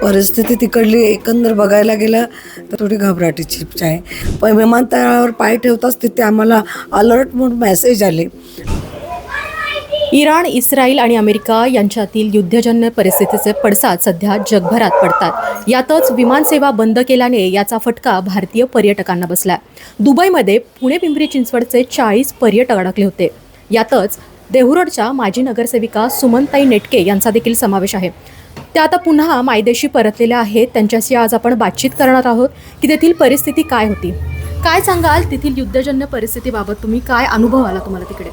परिस्थिती तिकडली एकंदर बघायला गेलं तर थोडी घबराटीची आहे. पण विमानतळावर पाय ठेवताच तिथे आम्हाला अलर्ट म्हणून मेसेज आले. इराण, इस्रायल आणि अमेरिका यांच्यातील युद्धजन्य परिस्थितीचे पडसाद सध्या जगभरात पडतात. यातच विमानसेवा बंद केल्याने याचा फटका भारतीय पर्यटकांना बसला. दुबईमध्ये पुणे पिंपरी चिंचवडचे 40 पर्यटक अडकले होते. यातच देहुरोडच्या माजी नगरसेविका सुमनताई नेटके यांचा देखील समावेश आहे. त्या आता पुन्हा मायदेशी परतलेल्या आहेत. त्यांच्याशी आज आपण बातचीत करणार आहोत की तेथील परिस्थिती काय होती. काय सांगाल तिथील युद्धजन्य परिस्थितीबाबत? तुम्ही काय अनुभव आला तुम्हाला तिकडे?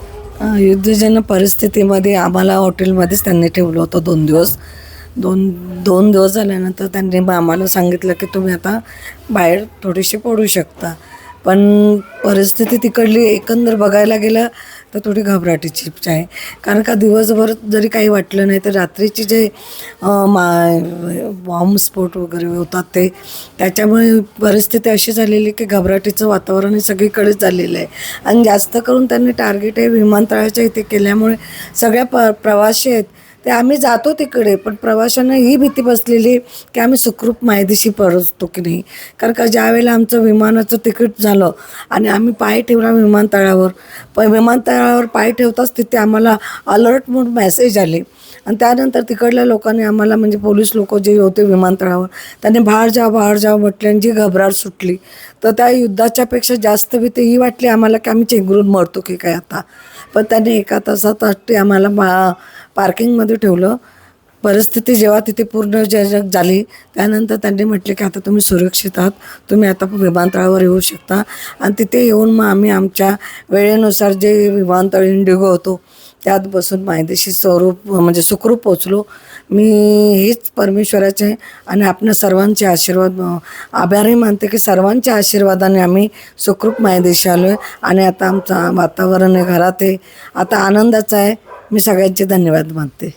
युद्धजन्य परिस्थितीमध्ये आम्हाला हॉटेलमध्येच त्यांनी ठेवलं होतं 2 दिवस. दोन दिवस झाल्यानंतर त्यांनी आम्हाला सांगितलं की तुम्ही आता बाहेर थोडीशी पडू शकता. पण परिस्थिती तिकडली एकंदर बघायला गेलं तर थोडी घबराटीची आहे. कारण का दिवसभर जरी काही वाटलं नाही तर रात्रीची जे बॉम्बस्फोट वगैरे होतात त्याच्यामुळे परिस्थिती अशी झालेली की घबराटीचं वातावरण हे सगळीकडेच झालेलं आहे. आणि जास्त करून त्यांनी टार्गेट हे विमानतळाच्या इथे केल्यामुळे सगळ्या प्रवासी आहेत ते आम्ही जातो तिकडे, पण प्रवाशांना ही भीती बसलेली की आम्ही सुखरूप मायदेशी परततो की नाही. कारण का ज्यावेळेला आमचं विमानाचं तिकीट झालं आणि आम्ही पाय ठेवला विमानतळावर, पण विमानतळावर पाय ठेवताच तिथे आम्हाला अलर्ट म्हणून मेसेज आले. आणि त्यानंतर तिकडल्या लोकांनी आम्हाला, म्हणजे पोलीस लोक जे होते विमानतळावर, त्यांनी बाहेर जावं म्हटले आणि जी घबराट सुटली. तर त्या युद्धाच्यापेक्षा जास्त भीती ही वाटली आम्हाला की आम्ही चेंगरून मरतो की काय आता. पण त्यांनी 1 तासात आम्हाला पार्किंगमध्ये ठेवलं. परिस्थिती जेव्हा तिथे पूर्ण झाली त्यानंतर त्यांनी म्हटले की आता तुम्ही सुरक्षित आहात, तुम्ही आता विमानतळावर येऊ शकता. आणि तिथे येऊन मग आम्ही आमच्या वेळेनुसार जे विमानतळ इंडिगो होतो त्यात बसून मायदेशी म्हणजे सुखरूप पोचलो. मी हेच परमेश्वराचे आणि आपल्या सर्वांचे आशीर्वाद आभारी मानते की सर्वांच्या आशीर्वादाने आम्ही सुखरूप मायदेशी आलो आहे. आणि आता आमचं वातावरण आहे, घरात आहे, आता आनंदाचं आहे. मी सगळ्यांचे धन्यवाद मानते.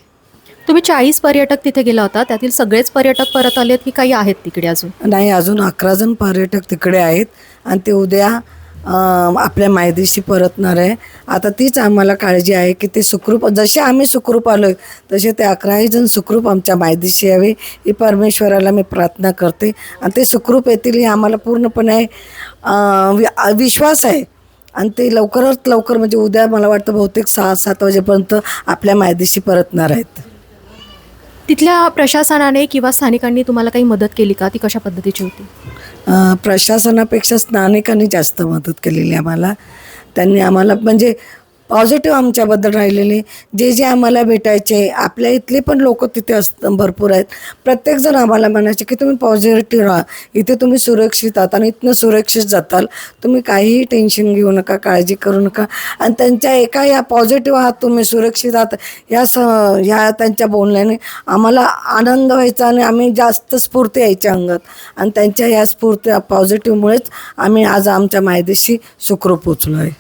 तुम्ही 40 पर्यटक तिथे गेला होता, त्यातील सगळेच पर्यटक परत आलेत की काही आहेत तिकडे अजून? नाही, अजून 11 जण पर्यटक तिकडे आहेत आणि ते उद्या आपल्या मायदेशी परतणार आहे. आता तीच आम्हाला काळजी आहे की ते सुखरूप, जसे आम्ही सुखरूप आलो आहे तसे ते 11ही जण सुखरूप आमच्या मायदेशी यावे ही परमेश्वराला मी प्रार्थना करते. आणि ते सुखरूप येतील ही आम्हाला पूर्णपणे विश्वास आहे. आणि ते लवकरात लवकर, म्हणजे उद्या मला वाटतं बहुतेक 6-7 वाजेपर्यंत आपल्या मायदेशी परतणार आहेत. तिथल्या प्रशासनाने किंवा स्थानिकांनी तुम्हाला काही मदत केली का? ती कशा पद्धतीची होती? प्रशासनापेक्षा स्थानिकांनी जास्त मदत केलेली आम्हाला. त्यांनी आम्हाला म्हणजे पॉझिटिव्ह आमच्याबद्दल राहिलेले, जे आम्हाला भेटायचे, आपल्या इथले पण लोक तिथे भरपूर आहेत. प्रत्येकजण आम्हाला म्हणायचे की तुम्ही पॉझिटिव्ह राहा, इथे तुम्ही सुरक्षित आहात आणि इथनं सुरक्षित जाताल, तुम्ही काहीही टेन्शन घेऊ नका, काळजी करू नका. आणि त्यांच्या एका या पॉझिटिव्ह आहात, तुम्ही सुरक्षित आहात ह्या त्यांच्या बोलण्याने आम्हाला आनंद व्हायचा आणि आम्ही जास्त स्फूर्ती यायच्या अंगात. आणि त्यांच्या या स्फूर्ती पॉझिटिव्हमुळेच आम्ही आज आमच्या मायदेशी सुखरूप पोचलो आहे.